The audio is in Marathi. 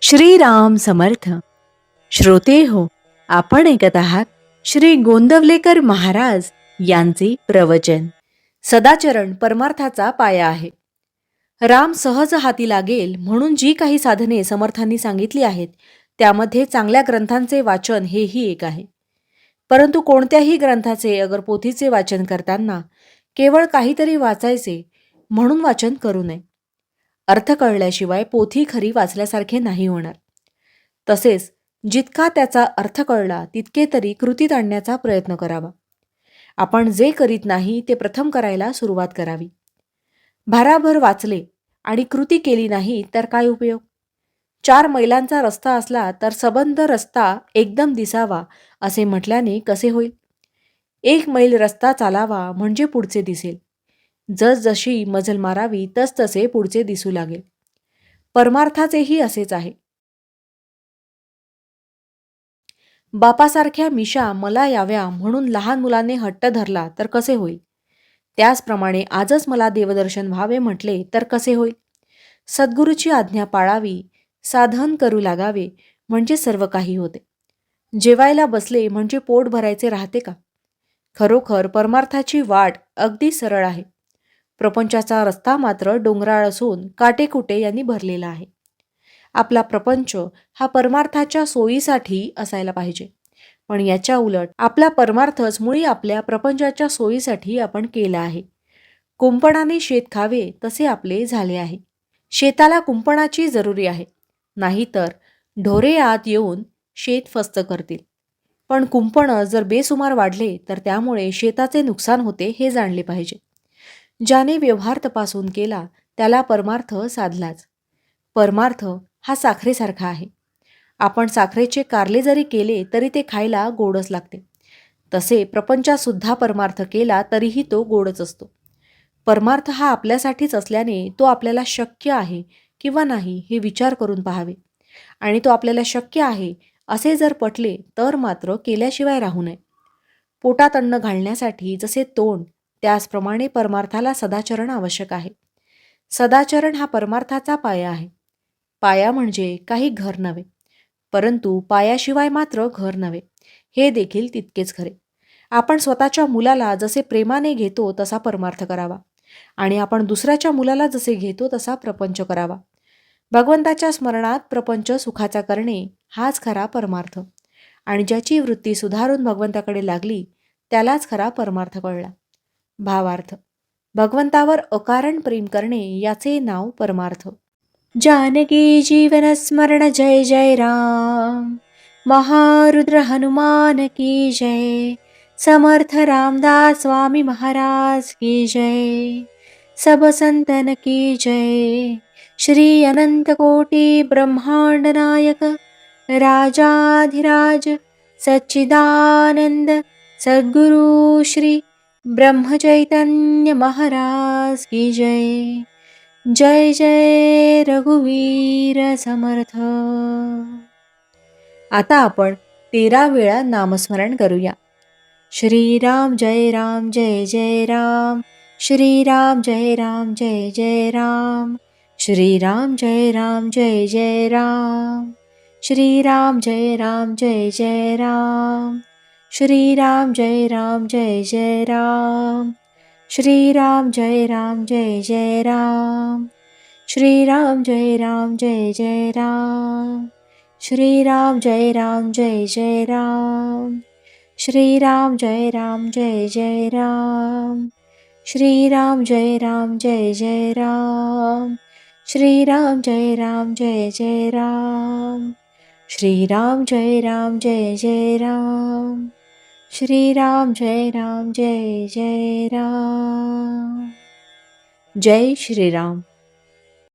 श्रीराम समर्थ. श्रोते हो, आपण ऐकत आहात श्री गोंदवलेकर महाराज यांचे प्रवचन. सदाचरण परमार्थाचा पाया आहे. राम सहज हाती लागेल म्हणून जी काही साधने समर्थांनी सांगितली आहेत त्यामध्ये चांगल्या ग्रंथांचे वाचन हेही एक आहे. परंतु कोणत्याही ग्रंथाचे अगर पोथीचे वाचन करताना केवळ काहीतरी वाचायचे म्हणून वाचन करू नये. अर्थ कळल्याशिवाय पोथी खरी वाचल्यासारखे नाही होणार. तसेच जितका त्याचा अर्थ कळला तितके तरी कृतीत आणण्याचा प्रयत्न करावा. आपण जे करीत नाही ते प्रथम करायला सुरुवात करावी. भाराभर वाचले आणि कृती केली नाही तर काय उपयोग? 4 मैलांचा रस्ता असला तर सबंध रस्ता एकदम दिसावा असे म्हटल्याने कसे होईल? 1 मैल रस्ता चालावा म्हणजे पुढचे दिसेल. जसजशी मजल मारावी तसतसे पुढचे दिसू लागेल. परमार्थाचेही असेच आहे. बापासारख्या मिशा मला याव्या म्हणून लहान मुलाने हट्ट धरला तर कसे होईल? त्याचप्रमाणे आजच मला देवदर्शन व्हावे म्हटले तर कसे होईल? सद्गुरूची आज्ञा पाळावी, साधन करू लागावे म्हणजे सर्व काही होते. जेवायला बसले म्हणजे पोट भरायचे राहते का? खरोखर परमार्थाची वाट अगदी सरळ आहे. प्रपंचाचा रस्ता मात्र डोंगराळ असून काटेकुटे यांनी भरलेला आहे. आपला प्रपंच हा परमार्थाच्या सोयीसाठी असायला पाहिजे, पण याच्या उलट आपला परमार्थच मुळी आपल्या प्रपंचाच्या सोयीसाठी आपण केला आहे. कुंपणाने शेत खावे तसे आपले झाले आहे. शेताला कुंपणाची जरुरी आहे, नाहीतर ढोरे आत येऊन शेत फस्त करतील. पण कुंपण जर बेसुमार वाढले तर त्यामुळे शेताचे नुकसान होते हे जाणले पाहिजे. ज्याने व्यवहार तपासून केला त्याला परमार्थ साधलाच. परमार्थ हा साखरेसारखा आहे. आपण साखरेचे कारले जरी केले तरी ते खायला गोडच लागते. तसे प्रपंचात सुद्धा परमार्थ केला तरीही तो गोडच असतो. परमार्थ हा आपल्यासाठीच असल्याने तो आपल्याला शक्य आहे किंवा नाही हे विचार करून पाहावे, आणि तो आपल्याला शक्य आहे असे जर पटले तर मात्र केल्याशिवाय राहू नये. पोटात अन्न घालण्यासाठी जसे तोंड त्याचप्रमाणे परमार्थाला सदाचरण आवश्यक आहे. सदाचरण हा परमार्थाचा पाया आहे. पाया म्हणजे काही घर नव्हे, परंतु पायाशिवाय मात्र घर नव्हे हे देखील तितकेच खरे. आपण स्वतःच्या मुलाला जसे प्रेमाने घेतो तसा परमार्थ करावा, आणि आपण दुसऱ्याच्या मुलाला जसे घेतो तसा प्रपंच करावा. भगवंताच्या स्मरणात प्रपंच सुखाचा करणे हाच खरा परमार्थ, आणि ज्याची वृत्ती सुधारून भगवंताकडे लागली त्यालाच खरा परमार्थ कळला. भावार्थ: भगवंतावर अकारण प्रेम करणे याचे नाव परमार्थ. जानकी जीवन स्मरण जय जय राम. महारुद्र हनुमान की जय. समर्थ रामदास स्वामी महाराज की जय. सब संतन की जय. श्री अनंत कोटि ब्रह्मांड नायक राजाधिराज सच्चिदानंद सद्गुरु श्री ब्रह्म चैतन्य महाराज की जय. जय जय रघुवीर समर्थ. आता आपण 13 वेळा नामस्मरण करूया. श्रीराम जय राम जय जय राम. श्रीराम जय राम जय जय राम. श्रीराम जय राम जय जय राम. श्रीराम जय राम जय जय राम. श्रीराम जय राम जय जय राम. श्रीराम जय राम जय जय राम. श्रीराम जय राम जय जय राम. श्रीराम जय राम जय जय राम. श्रीराम जय राम जय जय राम. श्रीराम जय राम जय जय राम. श्रीराम जय राम जय जय राम. श्रीराम जय राम जय जय राम. श्रीराम जय राम जय जय राम. जय श्रीराम.